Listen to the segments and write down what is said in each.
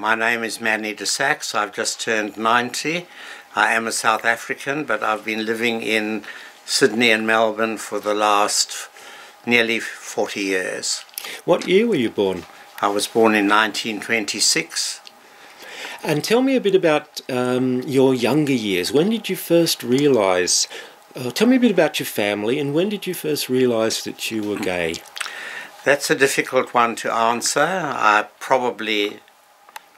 my name is Mannie de Saxe. I've just turned 90. I am a South African, but I've been living in Sydney and Melbourne for the last nearly 40 years. What year were you born? I was born in 1926. And tell me a bit about your younger years. When did you first realise, tell me a bit about your family, and when did you first realise that you were gay? That's a difficult one to answer. I probably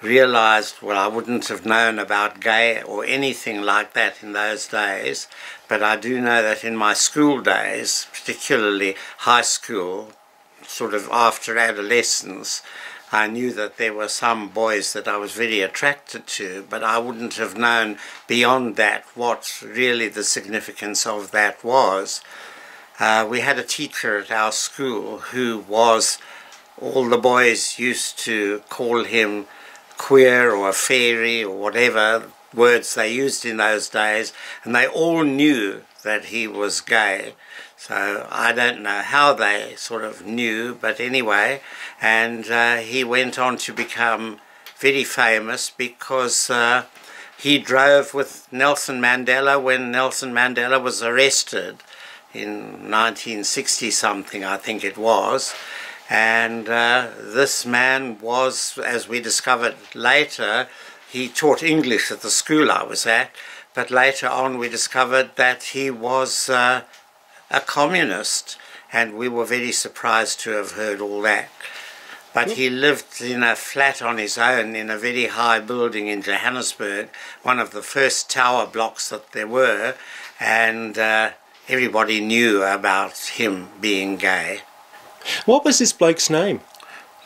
realised, well, I wouldn't have known about gay or anything like that in those days, but I do know that in my school days, particularly high school, sort of after adolescence, I knew that there were some boys that I was very attracted to, but I wouldn't have known beyond that what really the significance of that was. We had a teacher at our school who was, all the boys used to call him queer or a fairy or whatever words they used in those days, and they all knew that he was gay. So I don't know how they sort of knew, but anyway, and he went on to become very famous because he drove with Nelson Mandela when Nelson Mandela was arrested in 1960 something, I think it was. And this man was, as we discovered later, he taught English at the school I was at, but later on we discovered that he was a communist, and we were very surprised to have heard all that. But he lived in a flat on his own in a very high building in Johannesburg, one of the first tower blocks that there were, and everybody knew about him being gay. What was this bloke's name?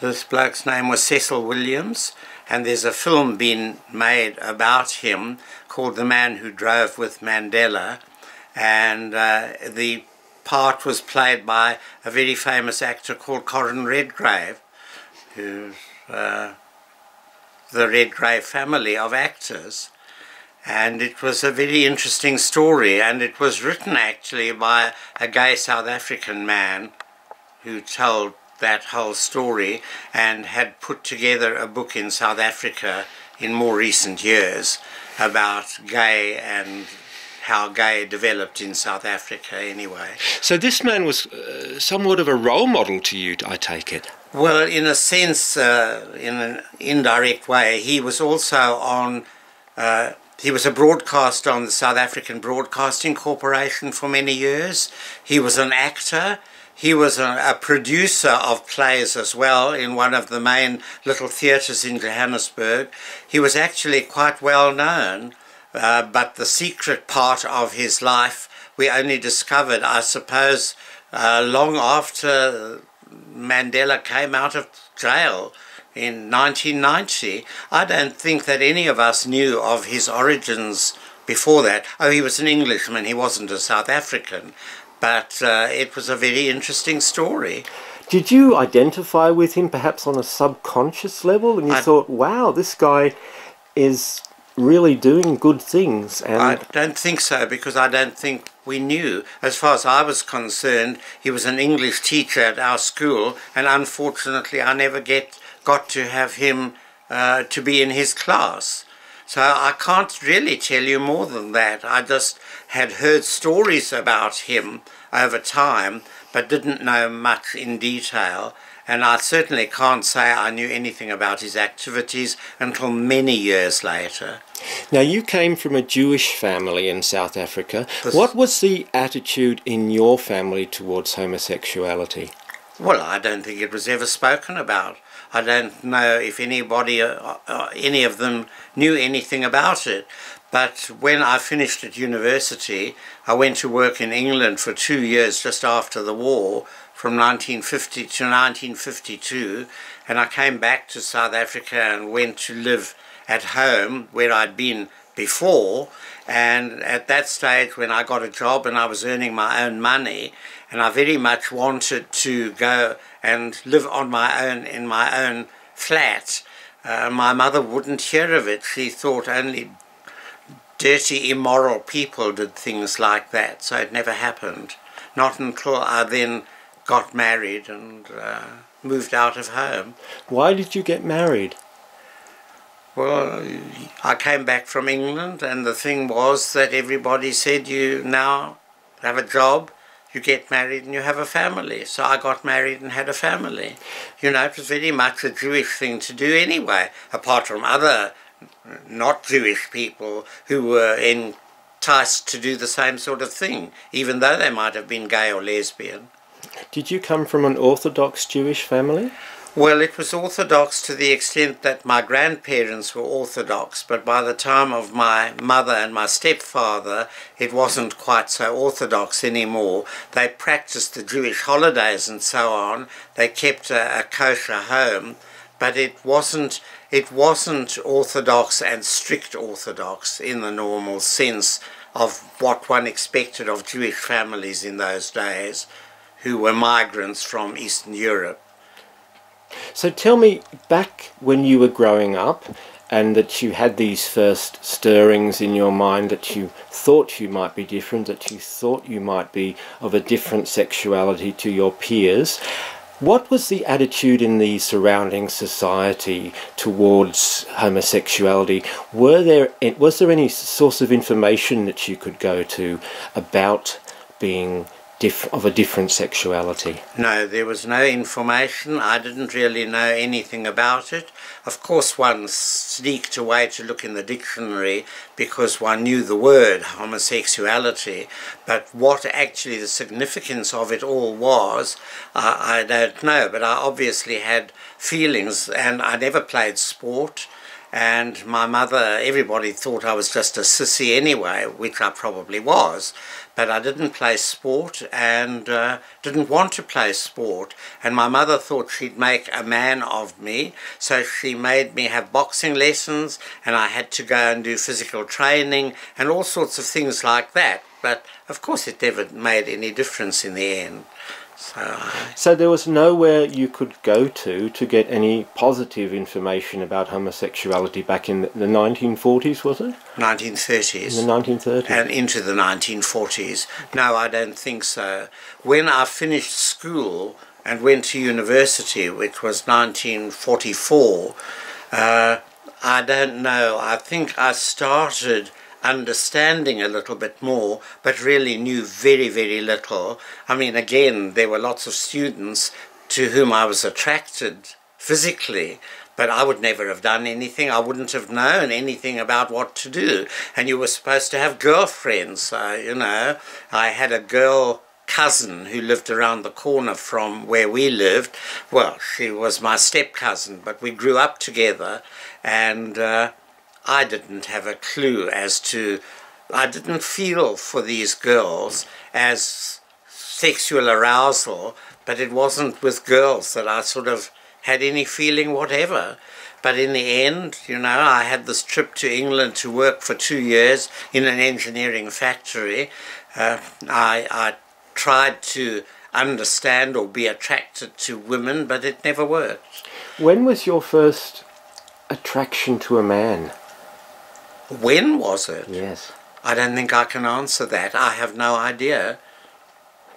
This bloke's name was Cecil Williams, and there's a film being made about him called The Man Who Drove with Mandela, and the part was played by a very famous actor called Corin Redgrave, who's the Redgrave family of actors. And it was a very interesting story, and it was written actually by a gay South African man who told that whole story and had put together a book in South Africa in more recent years about gay and how gay developed in South Africa anyway. So this man was somewhat of a role model to you, I take it? Well, in a sense, in an indirect way, he was also on... he was a broadcaster on the South African Broadcasting Corporation for many years. He was an actor. He was a producer of plays as well in one of the main little theatres in Johannesburg. He was actually quite well known, but the secret part of his life we only discovered, I suppose, long after Mandela came out of jail in 1990. I don't think that any of us knew of his origins before that. Oh, he was an Englishman, he wasn't a South African. But it was a very interesting story. Did you identify with him perhaps on a subconscious level, and you thought, wow, this guy is really doing good things? And I don't think so, because I don't think we knew. As far as I was concerned, he was an English teacher at our school, and unfortunately I never got to have him to be in his class. So I can't really tell you more than that. I just had heard stories about him over time, but didn't know much in detail. And I certainly can't say I knew anything about his activities until many years later. Now, you came from a Jewish family in South Africa. What was the attitude in your family towards homosexuality? Well, I don't think it was ever spoken about. I don't know if anybody, any of them knew anything about it. But when I finished at university, I went to work in England for 2 years just after the war, from 1950 to 1952, and I came back to South Africa and went to live at home where I'd been before. And at that stage, when I got a job and I was earning my own money, and I very much wanted to go and live on my own in my own flat, my mother wouldn't hear of it. She thought only dirty, immoral people did things like that, so it never happened. Not until I then got married and moved out of home. Why did you get married? Well, I came back from England, and the thing was that everybody said, you now have a job, you get married and you have a family. So I got married and had a family. You know, it was very much a Jewish thing to do anyway, apart from other not Jewish people who were enticed to do the same sort of thing, even though they might have been gay or lesbian. Did you come from an Orthodox Jewish family? Well, it was Orthodox to the extent that my grandparents were Orthodox, but by the time of my mother and my stepfather, it wasn't quite so Orthodox anymore. They practiced the Jewish holidays and so on. They kept a kosher home, but it wasn't Orthodox and strict Orthodox in the normal sense of what one expected of Jewish families in those days, who were migrants from Eastern Europe. So tell me, back when you were growing up and that you had these first stirrings in your mind that you thought you might be different, that you thought you might be of a different sexuality to your peers, what was the attitude in the surrounding society towards homosexuality? Was there any source of information that you could go to about being of a different sexuality? No, there was no information. I didn't really know anything about it. Of course, one sneaked away to look in the dictionary because one knew the word homosexuality, but what actually the significance of it all was, I don't know. But I obviously had feelings, and I never played sport. And my mother, everybody thought I was just a sissy anyway, which I probably was. But I didn't play sport and didn't want to play sport. And my mother thought she'd make a man of me, so she made me have boxing lessons, and I had to go and do physical training and all sorts of things like that. But of course it never made any difference in the end. So there was nowhere you could go to get any positive information about homosexuality back in the 1940s, was it? 1930s. In the 1930s. And into the 1940s. No, I don't think so. When I finished school and went to university, which was 1944, I don't know, I think I started understanding a little bit more, but really knew very, very little. I mean, again, there were lots of students to whom I was attracted physically, but I would never have done anything. I wouldn't have known anything about what to do. And you were supposed to have girlfriends. You know, I had a girl cousin who lived around the corner from where we lived. Well, she was my step-cousin, but we grew up together, and I didn't have a clue as to, I didn't feel for these girls as sexual arousal, but it wasn't with girls that I sort of had any feeling whatever. But in the end, you know, I had this trip to England to work for 2 years in an engineering factory. I tried to understand or be attracted to women, but it never worked. When was your first attraction to a man? When was it? Yes. I don't think I can answer that. I have no idea.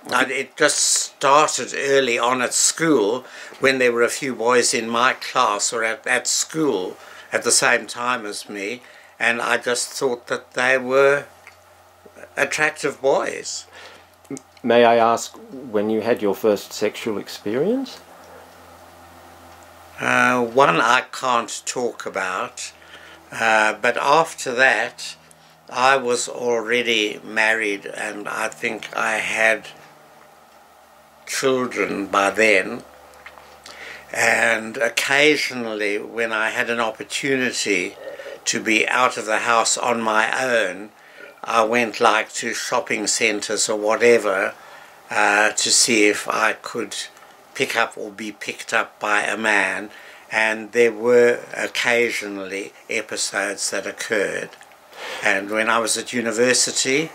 It just started early on at school when there were a few boys in my class or at school at the same time as me, and I just thought that they were attractive boys. May I ask when you had your first sexual experience? One I can't talk about. But after that, I was already married, and I think I had children by then. And occasionally, when I had an opportunity to be out of the house on my own, I went like to shopping centres or whatever to see if I could pick up or be picked up by a man. And there were occasionally episodes that occurred. And when I was at university,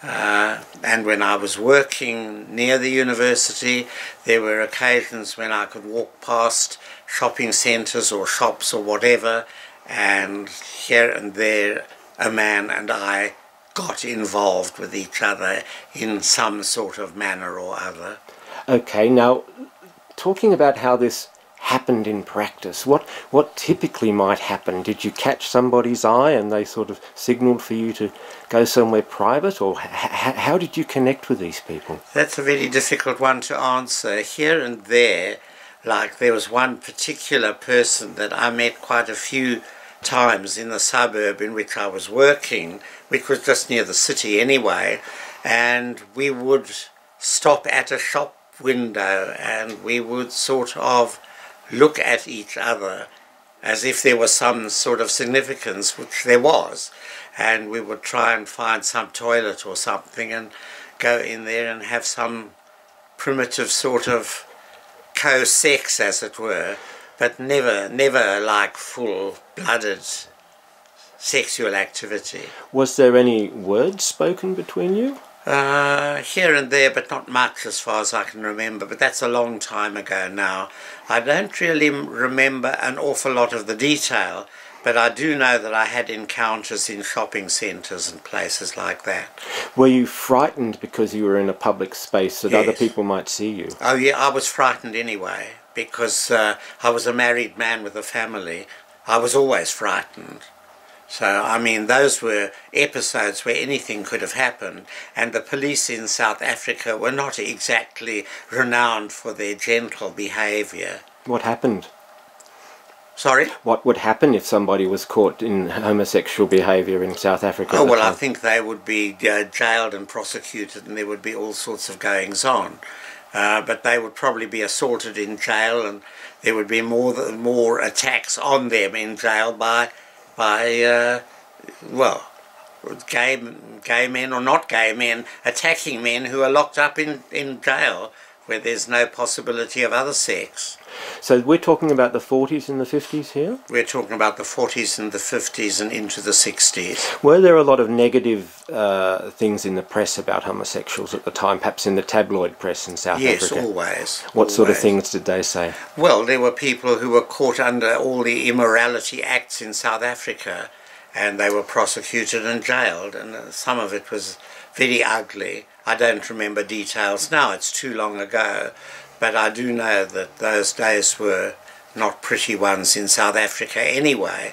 and when I was working near the university, there were occasions when I could walk past shopping centres or shops or whatever, and here and there a man and I got involved with each other in some sort of manner or other. Okay, now talking about how this happened in practice? What typically might happen? Did you catch somebody's eye and they sort of signalled for you to go somewhere private, or how did you connect with these people? That's a very difficult one to answer. Here and there, like there was one particular person that I met quite a few times in the suburb in which I was working, which was just near the city anyway, and we would stop at a shop window and we would sort of look at each other as if there was some sort of significance, which there was, and we would try and find some toilet or something and go in there and have some primitive sort of co-sex, as it were, but never like full-blooded sexual activity. Was there any words spoken between you? Here and there, but not much as far as I can remember, but that's a long time ago now. I don't really remember an awful lot of the detail, but I do know that I had encounters in shopping centres and places like that. Were you frightened because you were in a public space that Yes. other people might see you? Oh yeah, I was frightened anyway, because I was a married man with a family. I was always frightened. So, I mean, those were episodes where anything could have happened, and the police in South Africa were not exactly renowned for their gentle behaviour. What happened? Sorry? What would happen if somebody was caught in homosexual behaviour in South Africa? Oh, well, I think they would be jailed and prosecuted, and there would be all sorts of goings-on. But they would probably be assaulted in jail, and there would be more attacks on them in jail by gay men or not gay men attacking men who are locked up in jail where there's no possibility of other sex. So we're talking about the 40s and the 50s here? We're talking about the 40s and the 50s and into the 60s. Were there a lot of negative things in the press about homosexuals at the time, perhaps in the tabloid press in South Africa? Yes, always. What sort of things did they say? Well, there were people who were caught under all the immorality acts in South Africa, and they were prosecuted and jailed, and some of it was very ugly. I don't remember details now, it's too long ago, but I do know that those days were not pretty ones in South Africa anyway,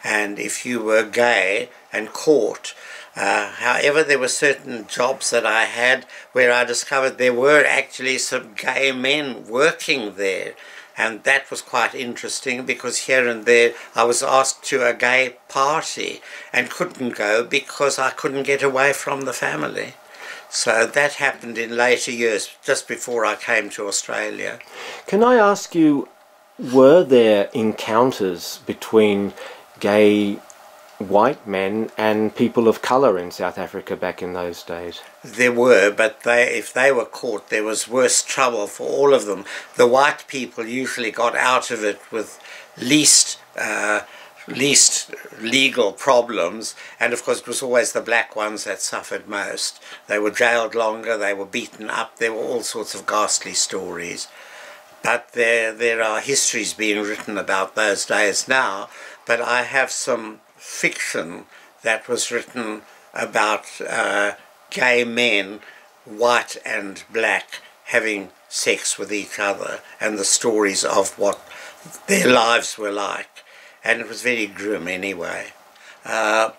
and if you were gay and caught, however, there were certain jobs that I had where I discovered there were actually some gay men working there, and that was quite interesting because here and there I was asked to a gay party and couldn't go because I couldn't get away from the family. So that happened in later years, just before I came to Australia. Can I ask you, were there encounters between gay white men and people of colour in South Africa back in those days? There were, but if they were caught, there was worse trouble for all of them. The white people usually got out of it with least legal problems, and of course it was always the black ones that suffered most. They were jailed longer, they were beaten up, there were all sorts of ghastly stories. But there are histories being written about those days now, but I have some fiction that was written about gay men, white and black, having sex with each other, and the stories of what their lives were like. And it was very grim anyway. I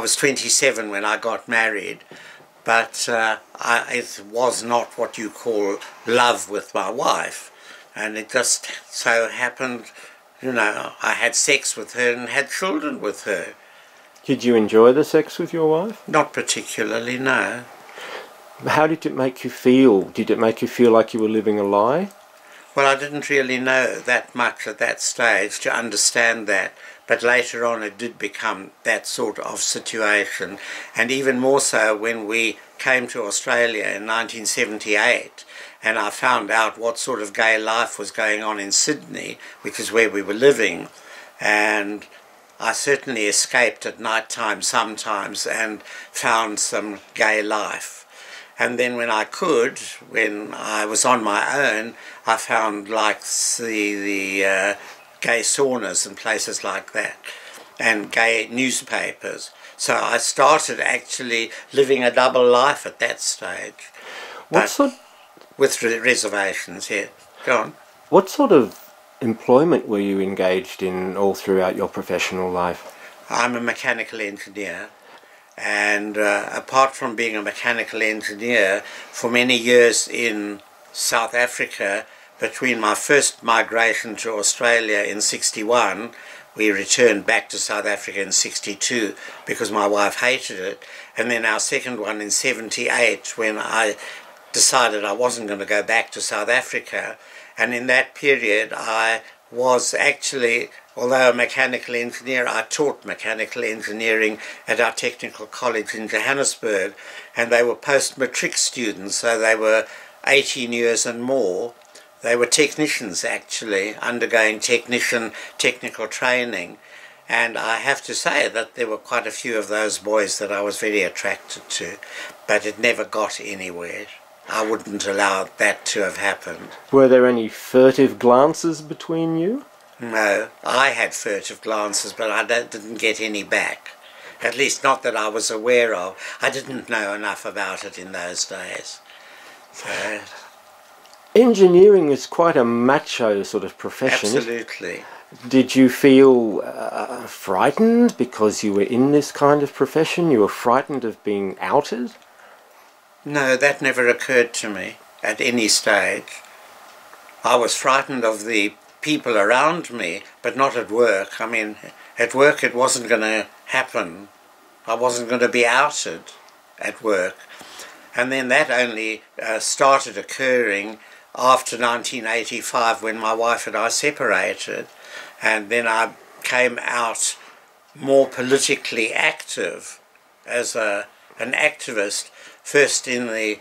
was 27 when I got married, but it was not what you call love with my wife. And it just so happened, you know, I had sex with her and had children with her. Did you enjoy the sex with your wife? Not particularly, no. How did it make you feel? Did it make you feel like you were living a lie? Well, I didn't really know that much at that stage to understand that, but later on it did become that sort of situation, and even more so when we came to Australia in 1978, and I found out what sort of gay life was going on in Sydney, which is where we were living, and I certainly escaped at night time sometimes and found some gay life. And then when I could, when I was on my own, I found like the gay saunas and places like that, and gay newspapers. So I started actually living a double life at that stage. What sort? With reservations, yeah. Go on. What sort of employment were you engaged in all throughout your professional life? I'm a mechanical engineer, and apart from being a mechanical engineer, for many years in South Africa, between my first migration to Australia in '61, we returned back to South Africa in '62 because my wife hated it, and then our second one in '78 when I decided I wasn't going to go back to South Africa. And in that period I was actually, although a mechanical engineer, I taught mechanical engineering at our technical college in Johannesburg, and they were post-matric students, so they were 18 years and more. They were technicians actually, undergoing technical training, and I have to say that there were quite a few of those boys that I was very attracted to, but it never got anywhere. I wouldn't allow that to have happened. Were there any furtive glances between you? No, I had furtive glances, but I didn't get any back. At least not that I was aware of. I didn't know enough about it in those days. So, engineering is quite a macho sort of profession. absolutely. Did you feel frightened because you were in this kind of profession? You were frightened of being outed? No, that never occurred to me at any stage. I was frightened of the people around me, but not at work. I mean, at work it wasn't going to happen. I wasn't going to be outed at work. And then that only started occurring after 1985 when my wife and I separated. And then I came out more politically active as an activist, first in the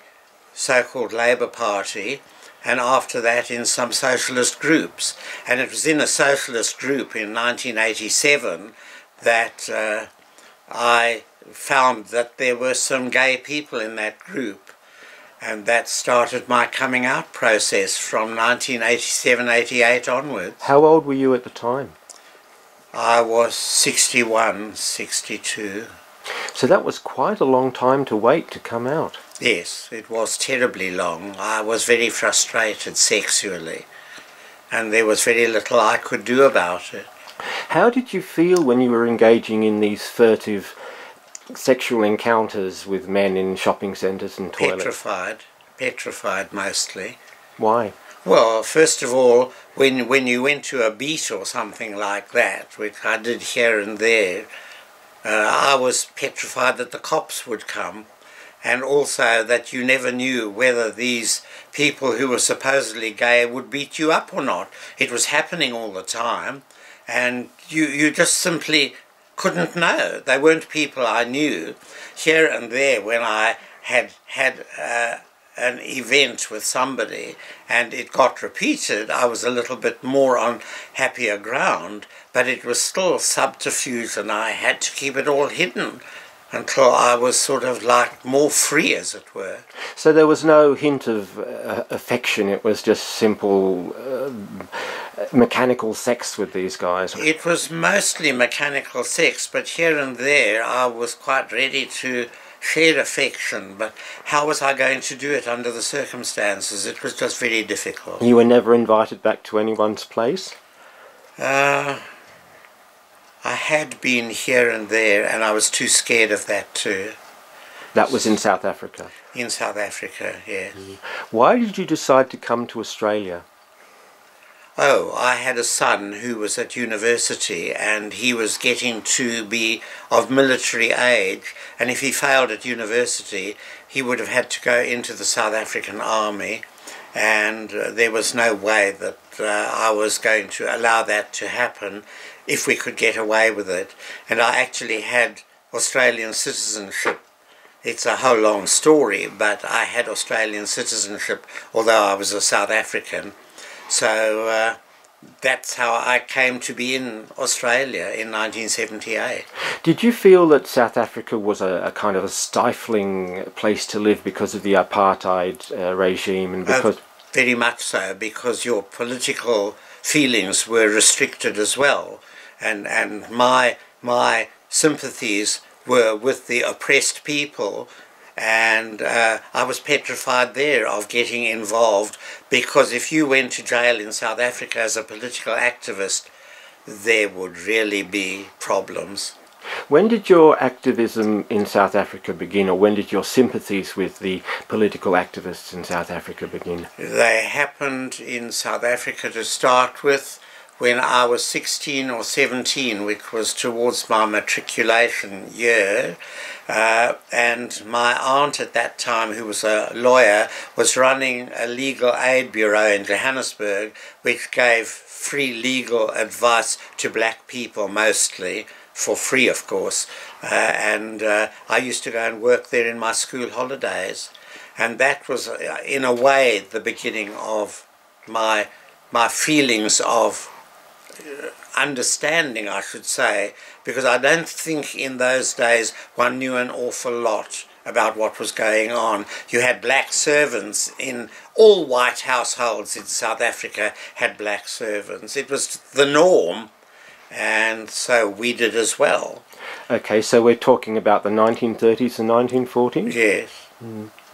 so-called Labour Party, and after that in some socialist groups. And it was in a socialist group in 1987 that I found that there were some gay people in that group, and that started my coming out process from 1987-88 onwards. How old were you at the time? I was 61, 62. So that was quite a long time to wait to come out. Yes, it was terribly long. I was very frustrated sexually, and there was very little I could do about it. How did you feel when you were engaging in these furtive sexual encounters with men in shopping centres and toilets? Petrified mostly. Why? Well, first of all, when you went to a beat or something like that, which I did here and there, I was petrified that the cops would come, and also that you never knew whether these people who were supposedly gay would beat you up or not. It was happening all the time, and you just simply couldn't know. They weren't people I knew. Here and there, when I had an event with somebody and it got repeated, I was a little bit more on happier ground, but it was still subterfuge, and I had to keep it all hidden until I was sort of like more free, as it were. So there was no hint of affection, it was just simple mechanical sex with these guys? It was mostly mechanical sex, but here and there I was quite ready to share affection, but how was I going to do it under the circumstances? It was just very difficult. You were never invited back to anyone's place? I had been here and there, and I was too scared of that too. That was in South Africa? In South Africa, yes. Why did you decide to come to Australia? Oh, I had a son who was at university, and he was getting to be of military age, and if he failed at university he would have had to go into the South African Army, and there was no way that I was going to allow that to happen if we could get away with it. And I actually had Australian citizenship. It's a whole long story, but I had Australian citizenship although I was a South African. So that's how I came to be in Australia in 1978. Did you feel that South Africa was a kind of a stifling place to live because of the apartheid regime? And because very much so, because your political feelings were restricted as well. And my sympathies were with the oppressed people, And I was petrified there of getting involved, because if you went to jail in South Africa as a political activist, there would really be problems. When did your activism in South Africa begin, or when did your sympathies with the political activists in South Africa begin? They happened in South Africa to start with when I was 16 or 17, which was towards my matriculation year. And my aunt at that time, who was a lawyer, was running a legal aid bureau in Johannesburg, which gave free legal advice to black people mostly, for free of course, and I used to go and work there in my school holidays, and that was in a way the beginning of my feelings of understanding, I should say, because I don't think in those days one knew an awful lot about what was going on. You had black servants in all white households in South Africa, had black servants. It was the norm. And so we did as well. Okay, so we're talking about the 1930s and 1940s? Yes,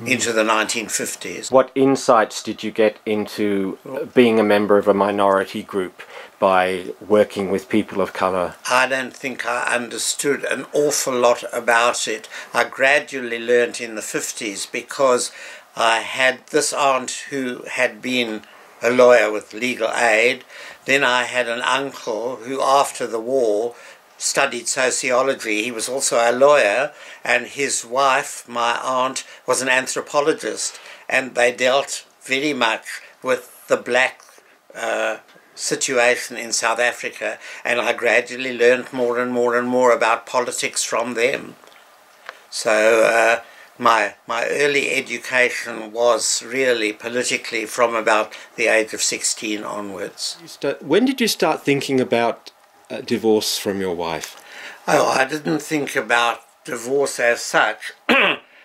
into the 1950s. What insights did you get into being a member of a minority group by working with people of colour? I don't think I understood an awful lot about it. I gradually learnt in the 50s, because I had this aunt who had been a lawyer with legal aid. Then I had an uncle who, after the war, studied sociology. He was also a lawyer, and his wife, my aunt, was an anthropologist, and they dealt very much with the black situation in South Africa, and I gradually learned more and more and more about politics from them. So my early education was really politically from about the age of 16 onwards. When did you start thinking about divorce from your wife? Oh, I didn't think about divorce as such.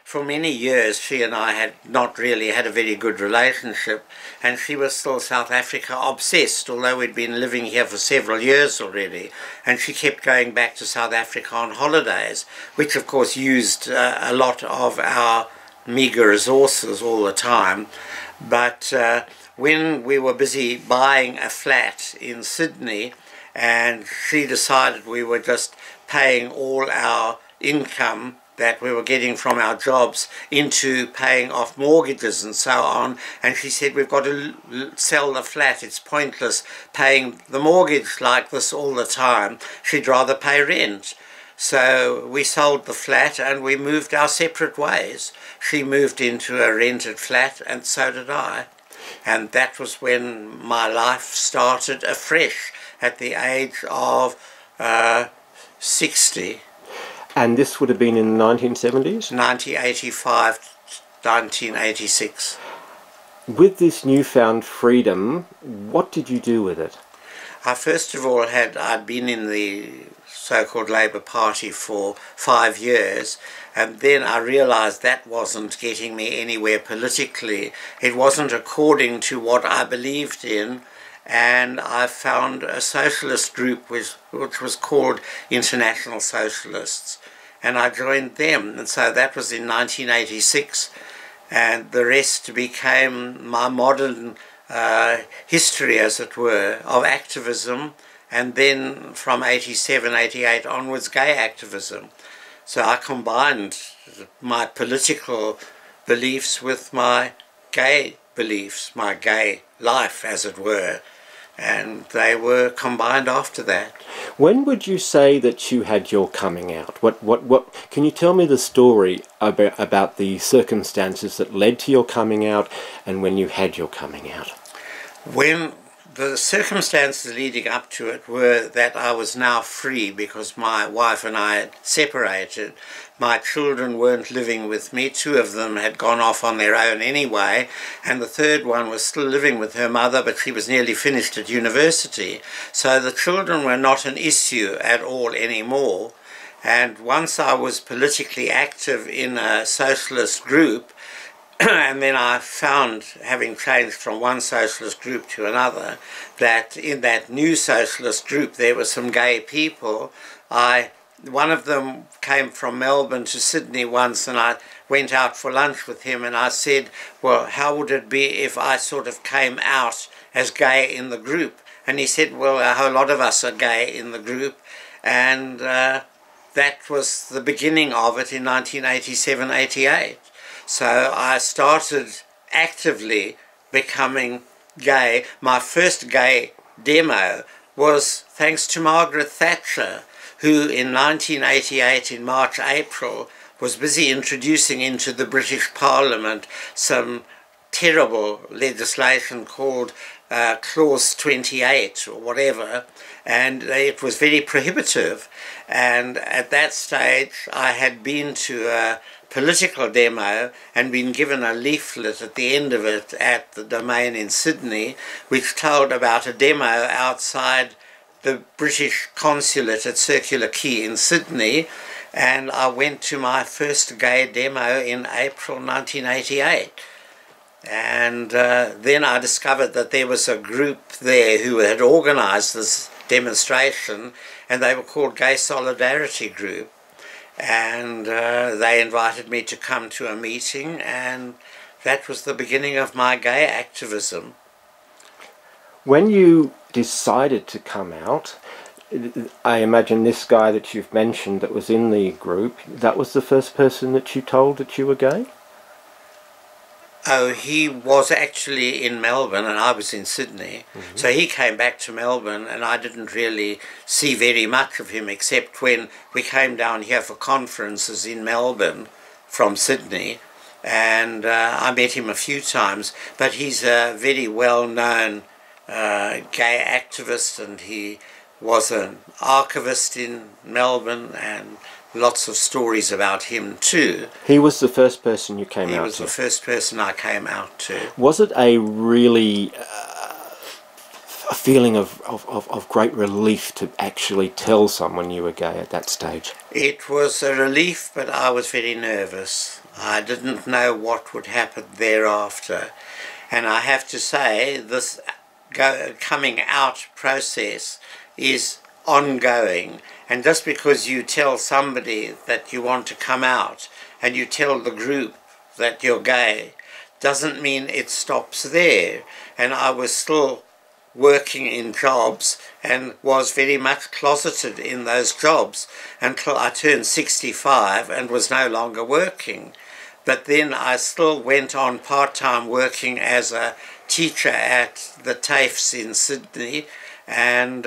For many years she and I had not really had a very good relationship, and she was still South Africa obsessed, although we'd been living here for several years already, and she kept going back to South Africa on holidays, which of course used a lot of our meagre resources all the time. But when we were busy buying a flat in Sydney, and she decided we were just paying all our income that we were getting from our jobs into paying off mortgages and so on, and she said, we've got to sell the flat, it's pointless paying the mortgage like this all the time, she'd rather pay rent. So we sold the flat and we moved our separate ways. She moved into a rented flat and so did I, and that was when my life started afresh at the age of 60. And this would have been in the 1970s? 1985, 1986. With this newfound freedom, what did you do with it? I first of all I'd been in the so-called Labour Party for 5 years, and then I realised that wasn't getting me anywhere politically. It wasn't according to what I believed in, and I found a socialist group which was called International Socialists, and I joined them, and so that was in 1986, and the rest became my modern history, as it were, of activism, and then from 87, 88 onwards, gay activism. So I combined my political beliefs with my gay beliefs, my gay life, as it were, and they were combined after that. When would you say that you had your coming out? What can you tell me the story about the circumstances that led to your coming out and when you had your coming out? When the circumstances leading up to it were that I was now free because my wife and I had separated. My children weren't living with me. 2 of them had gone off on their own anyway, and the third one was still living with her mother, but she was nearly finished at university. So the children were not an issue at all anymore. And once I was politically active in a socialist group, and then I found, having changed from one socialist group to another, that in that new socialist group there were some gay people. I one of them came from Melbourne to Sydney once, and I went out for lunch with him, and I said, well, how would it be if I sort of came out as gay in the group? And he said, well, a whole lot of us are gay in the group. And that was the beginning of it in 1987-88. So I started actively becoming gay. My first gay demo was thanks to Margaret Thatcher, who in 1988, in March, April, was busy introducing into the British Parliament some terrible legislation called Clause 28 or whatever, and it was very prohibitive. And at that stage I had been to a political demo and been given a leaflet at the end of it at the Domain in Sydney, which told about a demo outside the British consulate at Circular Quay in Sydney, and I went to my first gay demo in April 1988. And then I discovered that there was a group there who had organised this demonstration, and they were called Gay Solidarity Group, and they invited me to come to a meeting, and that was the beginning of my gay activism. When you decided to come out, I imagine this guy that you've mentioned that was in the group, that was the first person that you told that you were gay? Oh, he was actually in Melbourne and I was in Sydney. Mm-hmm. So he came back to Melbourne and I didn't really see very much of him except when we came down here for conferences in Melbourne from Sydney. And I met him a few times, but he's a very well-known gay activist, and he was an archivist in Melbourne, and lots of stories about him too. He was the first person you came out to? He was the first person I came out to. Was it a really a feeling of great relief to actually tell someone you were gay at that stage? It was a relief, but I was very nervous. I didn't know what would happen thereafter. And I have to say, this coming out process is ongoing, and just because you tell somebody that you want to come out and you tell the group that you're gay doesn't mean it stops there. And I was still working in jobs and was very much closeted in those jobs until I turned 65 and was no longer working. But then I still went on part-time working as a teacher at the TAFEs in Sydney, and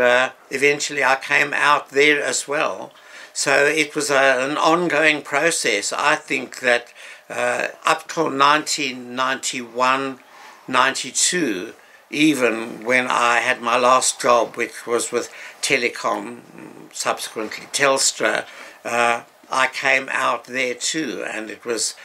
eventually I came out there as well. So it was an ongoing process. I think that up till 1991, 92, even when I had my last job, which was with Telecom, subsequently Telstra, I came out there too, and it was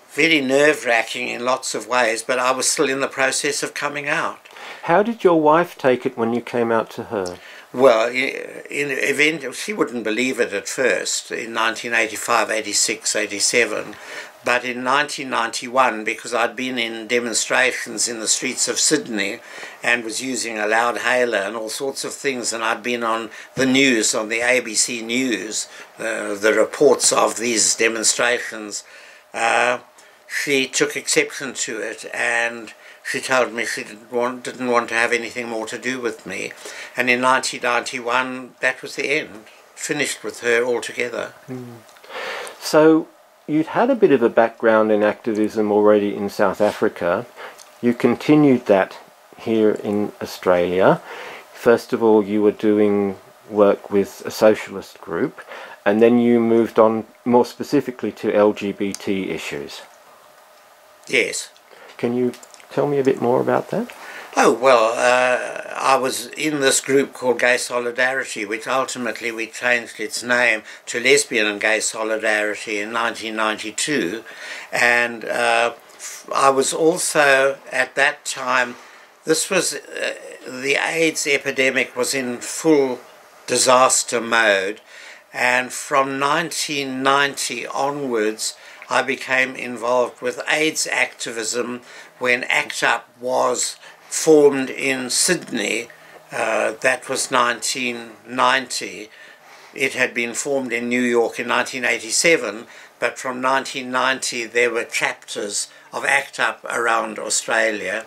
very nerve-wracking in lots of ways, but I was still in the process of coming out. How did your wife take it when you came out to her? Well, she wouldn't believe it at first, in 1985, 86, 87, but in 1991, because I'd been in demonstrations in the streets of Sydney and was using a loudhailer and all sorts of things, and I'd been on the news, on the ABC News, the reports of these demonstrations, she took exception to it, and she told me she didn't want to have anything more to do with me. And in 1991, that was the end. Finished with her altogether. So you'd had a bit of a background in activism already in South Africa. You continued that here in Australia. First of all, you were doing work with a socialist group, and then you moved on more specifically to LGBT issues. Yes. Can you tell me a bit more about that? Oh, well, I was in this group called Gay Solidarity, which ultimately we changed its name to Lesbian and Gay Solidarity in 1992. And I was also, at that time, this was, the AIDS epidemic was in full disaster mode. And from 1990 onwards, I became involved with AIDS activism when ACT UP was formed in Sydney. That was 1990. it had been formed in New York in 1987, but from 1990 there were chapters of ACT UP around Australia,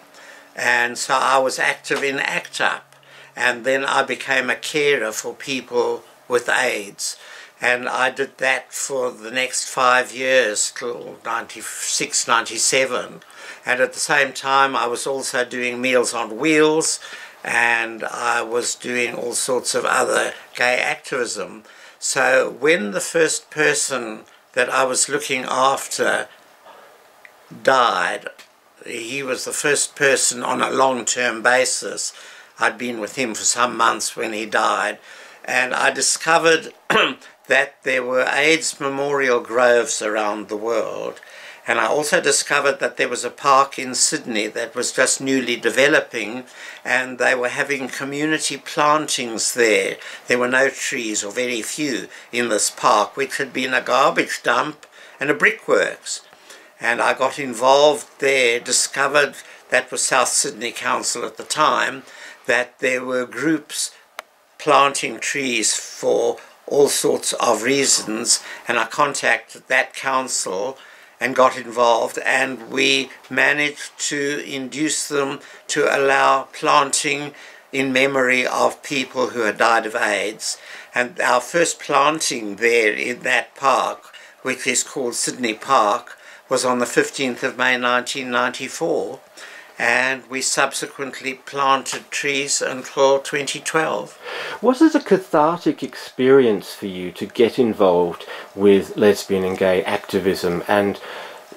and so I was active in ACT UP, and then I became a carer for people with AIDS, and I did that for the next 5 years till 96, 97, and at the same time I was also doing Meals on Wheels, and I was doing all sorts of other gay activism. So when the first person that I was looking after died, he was the first person on a long-term basis. I'd been with him for some months when he died, and I discovered that there were AIDS memorial groves around the world, and I also discovered that there was a park in Sydney that was just newly developing, and they were having community plantings there. There were no trees, or very few, in this park, which had been a garbage dump and a brickworks. And I got involved there, discovered, that was South Sydney Council at the time, that there were groups planting trees for all sorts of reasons, and I contacted that council and got involved, and we managed to induce them to allow planting in memory of people who had died of AIDS. And our first planting there in that park, which is called Sydney Park, was on the 15th of May 1994, and we subsequently planted trees until 2012. Was it a cathartic experience for you to get involved with lesbian and gay activism and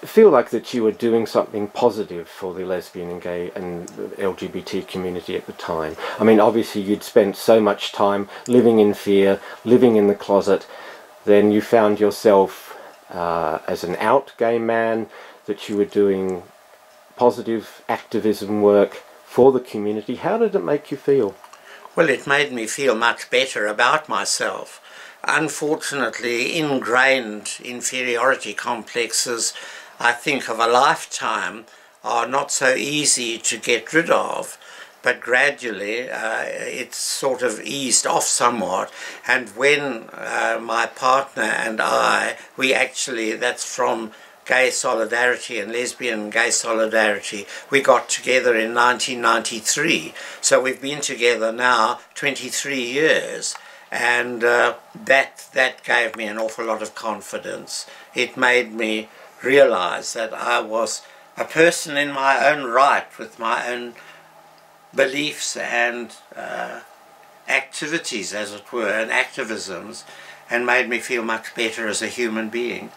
feel like that you were doing something positive for the lesbian and gay and LGBT community at the time? I mean, obviously you'd spent so much time living in fear, living in the closet, then you found yourself as an out gay man, that you were doing positive activism work for the community. How did it make you feel? Well, it made me feel much better about myself. Unfortunately, ingrained inferiority complexes, I think, of a lifetime are not so easy to get rid of, but gradually it's sort of eased off somewhat. And when my partner and I, we actually, that's from Gay Solidarity and Lesbian Gay Solidarity, we got together in 1993. So we've been together now 23 years, and that gave me an awful lot of confidence. It made me realize that I was a person in my own right, with my own beliefs and activities, as it were, and activisms, and made me feel much better as a human being.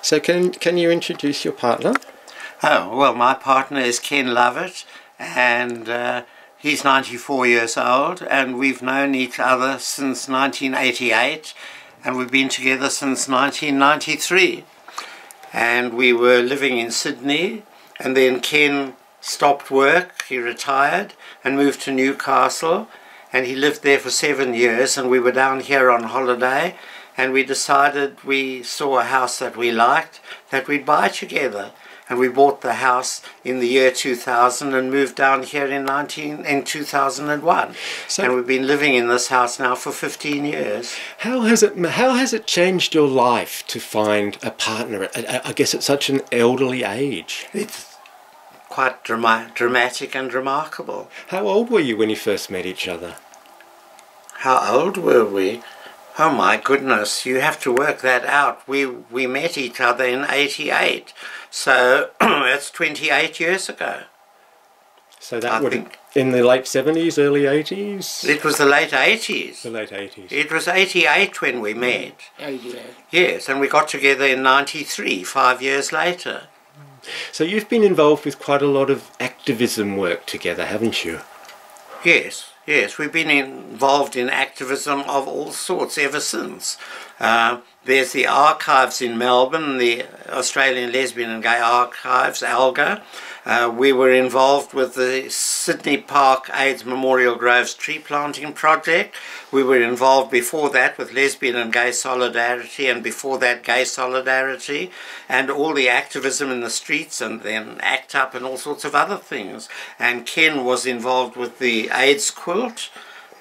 So can you introduce your partner? Oh, well, my partner is Ken Lovett, and he's 94 years old, and we've known each other since 1988, and we've been together since 1993. And we were living in Sydney, and then Ken stopped work, he retired, and moved to Newcastle, and he lived there for 7 years, and we were down here on holiday, and we decided, we saw a house that we liked, that we'd buy together. And we bought the house in the year 2000 and moved down here in 2001. And we've been living in this house now for 15 years. How has it changed your life to find a partner, I guess, at such an elderly age? It's quite dramatic and remarkable. How old were you when you first met each other? How old were we? Oh my goodness, you have to work that out. We met each other in 88, so that's 28 years ago. So that would have in the late 70s, early 80s? It was the late 80s. The late 80s. It was 88 when we met. 88. Yes, and we got together in 93, 5 years later. So you've been involved with quite a lot of activism work together, haven't you? Yes. Yes, we've been involved in activism of all sorts ever since. There's the archives in Melbourne, the Australian Lesbian and Gay Archives, ALGA. We were involved with the Sydney Park AIDS Memorial Groves tree planting project. We were involved before that with Lesbian and Gay Solidarity, and before that Gay Solidarity, and all the activism in the streets, and then ACT UP and all sorts of other things. And Ken was involved with the AIDS quilt,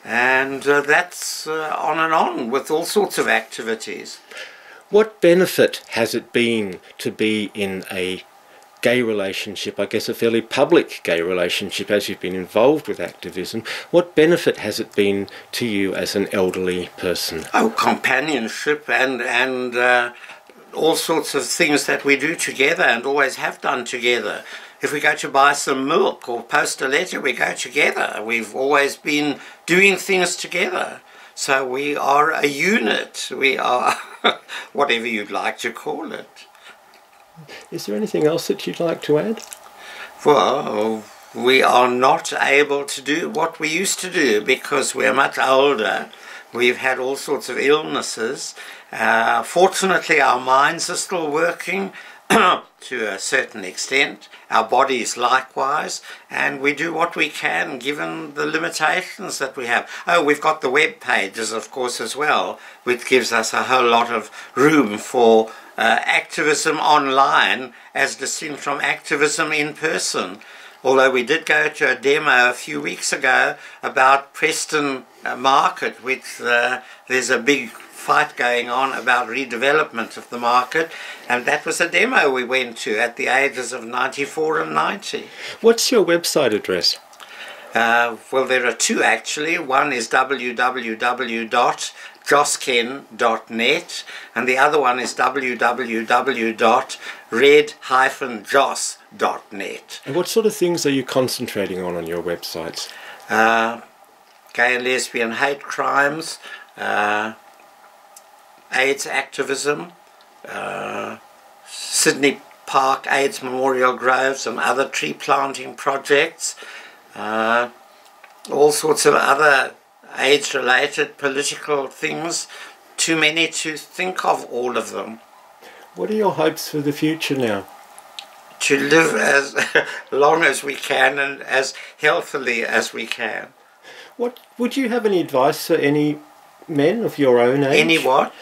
And that's on and on with all sorts of activities. What benefit has it been to be in a gay relationship, I guess a fairly public gay relationship, as you've been involved with activism? What benefit has it been to you as an elderly person? Oh, companionship and all sorts of things that we do together and always have done together. If we go to buy some milk or post a letter, we go together. We've always been doing things together. So we are a unit. We are whatever you'd like to call it. Is there anything else that you'd like to add? Well, we are not able to do what we used to do because we're much older. We've had all sorts of illnesses. Fortunately, our minds are still working to a certain extent, our bodies likewise, and we do what we can given the limitations that we have. Oh, we've got the web pages, of course, as well, which gives us a whole lot of room for activism online as distinct from activism in person. Although we did go to a demo a few weeks ago about Preston Market, which there's a big fight going on about redevelopment of the market, and that was a demo we went to at the ages of 94 and 90. What's your website address? Well, there are two actually. One is www.josken.net and the other one is www.red-joss.net. And what sort of things are you concentrating on your websites? Gay and lesbian hate crimes, AIDS activism, Sydney Park AIDS Memorial Groves and other tree planting projects, all sorts of other AIDS related political things, too many to think of all of them. What are your hopes for the future now? To live as long as we can and as healthily as we can. What would you have any advice for any men of your own age? Any what?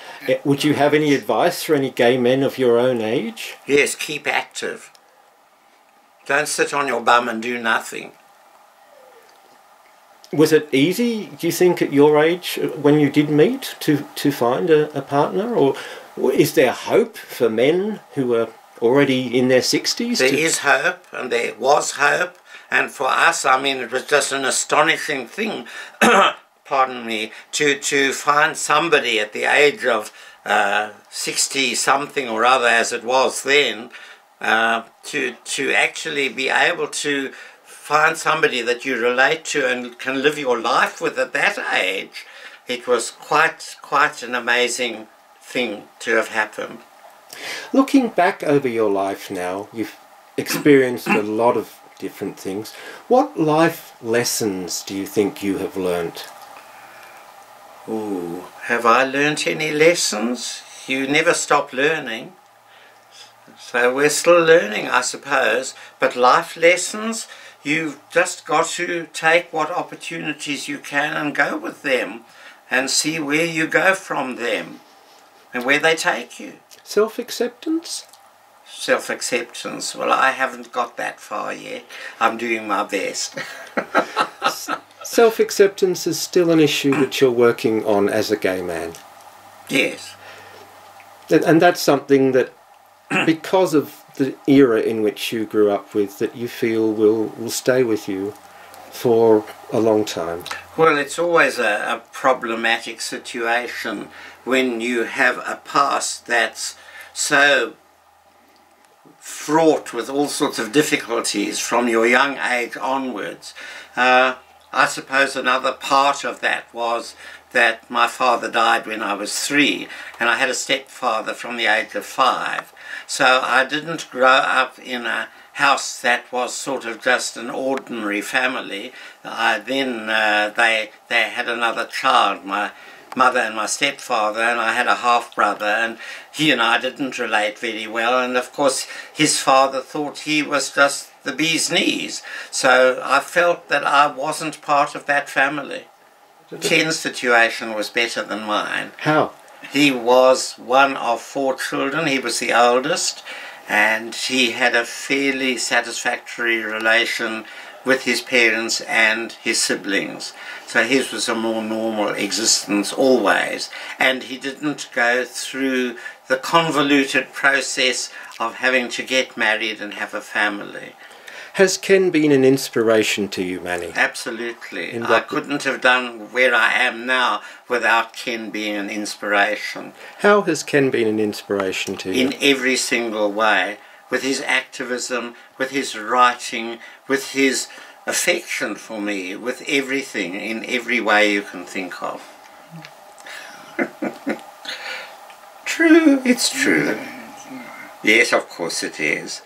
Would you have any advice for any gay men of your own age? Yes, keep active. Don't sit on your bum and do nothing. Was it easy, do you think, at your age, when you did meet, to find a partner? Or is there hope for men who are already in their 60s? There is hope, and there was hope. And for us, I mean, it was just an astonishing thing, pardon me, to find somebody at the age of 60-something or other, as it was then, to actually be able to find somebody that you relate to and can live your life with at that age. It was quite an amazing thing to have happened. Looking back over your life now, you've experienced a lot of different things. What life lessons do you think you have learnt? Ooh, have I learnt any lessons? You never stop learning. So we're still learning, I suppose. But life lessons, you've just got to take what opportunities you can and go with them and see where you go from them and where they take you. Self-acceptance? Self-acceptance, well, I haven't got that far yet. I'm doing my best. Self-acceptance is still an issue that you're working on as a gay man. Yes. And that's something that, because of the era in which you grew up with, that you feel will stay with you for a long time. Well, it's always a problematic situation when you have a past that's so fraught with all sorts of difficulties from your young age onwards. I suppose another part of that was that my father died when I was 3 and I had a stepfather from the age of 5. So I didn't grow up in a house that was sort of just an ordinary family. Then they had another child, my mother and my stepfather, and I had a half-brother, and he and I didn't relate very well, and of course his father thought he was just the bee's knees, so I felt that I wasn't part of that family. Ken's situation was better than mine. How? He was one of 4 children, he was the oldest, and he had a fairly satisfactory relation with his parents and his siblings. So his was a more normal existence always, and he didn't go through the convoluted process of having to get married and have a family. Has Ken been an inspiration to you, Mannie? Absolutely. I couldn't have done where I am now without Ken being an inspiration. How has Ken been an inspiration to you? In every single way, with his activism, with his writing, with his affection for me, with everything, in every way you can think of. True, it's true. Yes, of course it is.